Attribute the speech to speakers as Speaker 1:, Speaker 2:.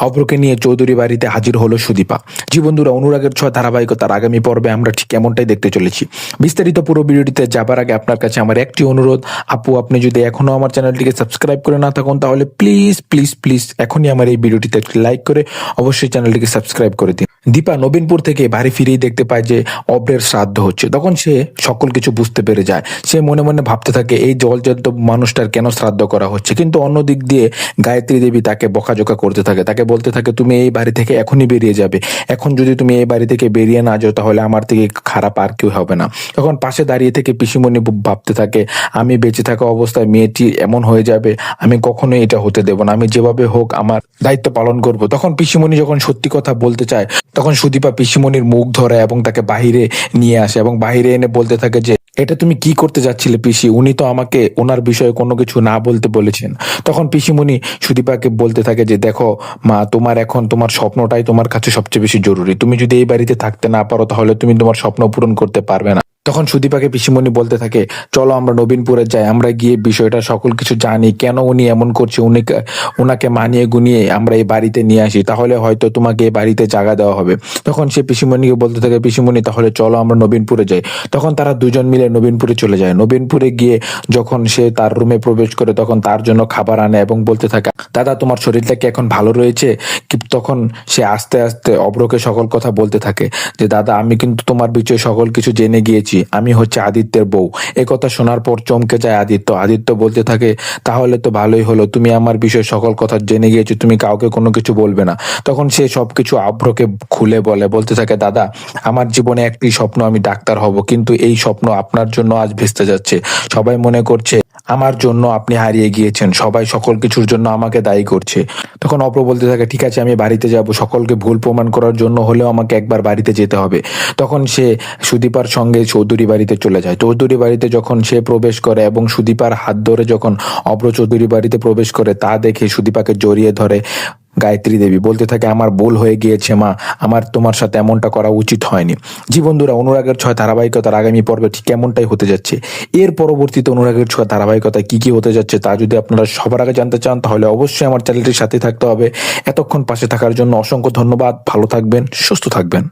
Speaker 1: অভ্রকে নিয়ে চৌধুরী বাড়িতে হাজির হলো সুদীপা। জি বন্ধুরা, অনুরাগের ছোঁয়া ধারাবাহিকতার আগামী পর্বে আমরা ঠিক এমনটাই দেখতে চলেছি। বিস্তারিত পুরো ভিডিওটিতে যাবার আগে আপনার কাছে আমার একটি অনুরোধ, আপু আপনি যদি এখনো আমার চ্যানেলটিকে সাবস্ক্রাইব করে না থাকুন তাহলে প্লিজ প্লিজ প্লিজ এখনই আমার এই ভিডিওটিতে একটি লাইক করে অবশ্যই চ্যানেলটিকে সাবস্ক্রাইব করে দিন। দীপা নবীনপুর থেকে বাড়ি ফিরেই দেখতে পায় যে অব্রের শ্রাদ্ধ হচ্ছে। তখন সে সকল কিছু বুঝতে পেরে যায়। সে মনে মনে ভাবতে থাকে এই জলজান্ত মানুষটার কেন শ্রাদ্ধ করা হচ্ছে। কিন্তু অন্য দিক দিয়ে গায়ত্রী দেবী তাকে বকাঝকা করতে থাকে, তাকে বলতে থাকে তুমি এই বাড়ি থেকে এখনই বেরিয়ে যাবে, এখন যদি তুমি এই বাড়ি থেকে বেরিয়ে না যাও তাহলে আমার থেকে খারাপ আর কেউ হবে না। তখন পাশে দাঁড়িয়ে থেকে পিসিমণি ভাবতে থাকে আমি বেঁচে থাকা অবস্থায় মেয়েটি এমন হয়ে যাবে, আমি কখনোই এটা হতে দেব না, আমি যেভাবে হোক আমার দায়িত্ব পালন করব। তখন পিসিমণি যখন সত্যি কথা বলতে চায় তখন সুদীপা পিসিমণির মুখ ধরে এবং তাকে বাহিরে নিয়ে আসে এবং বাহিরে এনে বলতে থাকে যে এটা তুমি কি করতে যাচ্ছিলে পিসি, উনি তো আমাকে ওনার বিষয়ে কোনো কিছু না বলতে বলেছেন। তখন পিসিমণি সুদীপাকে বলতে থাকে যে দেখো মা, তোমার এখন তোমার স্বপ্নটাই তোমার কাছে সবচেয়ে বেশি জরুরি, তুমি যদি এই বাড়িতে থাকতে না পারো তাহলে তুমি তোমার স্বপ্ন পূরণ করতে পারবে না। তখন সুদীপাকে পিসিমণি বলতে থাকে চলো আমরা নবীনপুরে যাই, আমরা গিয়ে বিষয়টা সকল কিছু জানি, কেন উনি এমন করছে, ওনাকে মানিয়ে গুনিয়ে আমরা এই বাড়িতে নিয়ে আসি, তাহলে হয়তো তোমাকে এই বাড়িতে জায়গা দেওয়া হবে। তখন সে পিসিমণিকে বলতে থাকে পিসিমণি তাহলে চলো আমরা নবীনপুরে যাই। তখন তারা দুজন মিলে নবীনপুরে চলে যায়। নবীনপুরে গিয়ে যখন সে তার রুমে প্রবেশ করে তখন তার জন্য খাবার আনে এবং বলতে থাকে দাদা তোমার শরীরটা কি এখন ভালো রয়েছে? তখন সে আস্তে আস্তে অভ্রকে সকল কথা বলতে থাকে যে দাদা আমি কিন্তু তোমার বিষয়ে সকল কিছু জেনে গিয়েছি, আমি হচ্ছে আদিত্যের বউ। এই কথা শোনার পর চমকে যায় আদিত্য। আদিত্য বলতে থাকে তাহলে তো ভালোই হলো, তুমি আমার বিষয়ে সকল কথা জেনে গিয়েছো, তুমি কাউকে কোনো কিছু বলবে না। তখন সে সবকিছু অভ্রকে খুলে বলতে থাকে দাদা আমার জীবনে একটি স্বপ্ন, আমি ডাক্তার হব, কিন্তু এই স্বপ্ন আপনার জন্য আজ ভেস্তে যাচ্ছে। সবাই মনে করছে আমার জন্য আপনি হারিয়ে গিয়েছেন, সবাই সকল কিছুর জন্য আমাকে দায়ী করছে। তখন অভ্র বলতে থাকে ঠিক আছে আমি বাড়িতে যাব, সকলকে ভুল প্রমাণ করার জন্য হলেও আমাকে একবার বাড়িতে যেতে হবে। তখন সে সুদীপার সঙ্গে চৌধুরী বাড়িতে চলে যায়। চৌধুরী বাড়িতে যখন সে প্রবেশ করে এবং সুদীপার হাত ধরে যখন অভ্র চৌধুরী বাড়িতে প্রবেশ করে তা দেখে সুদীপাকে জড়িয়ে ধরে গায়ত্রী দেবী, বলতে থাকে আমার ভুল হয়ে গিয়েছে মা, আমার তোমার সাথে এমনটা করা উচিত হয়নি। জি বন্ধুরা, অনুরাগের ছোঁয়া ধারাবাহিকতার আগামী পর্বে ঠিক এমনটাই হতে যাচ্ছে। এর পরবর্তীতে অনুরাগের ছোঁয়া ধারাবাহিকতায় কি কি হতে যাচ্ছে তা যদি আপনারা সবার আগে জানতে চান তাহলে অবশ্যই আমার চ্যানেলটির সাথে থাকতে হবে। এতক্ষণ পাশে থাকার জন্য অসংখ্য ধন্যবাদ। ভালো থাকবেন, সুস্থ থাকবেন।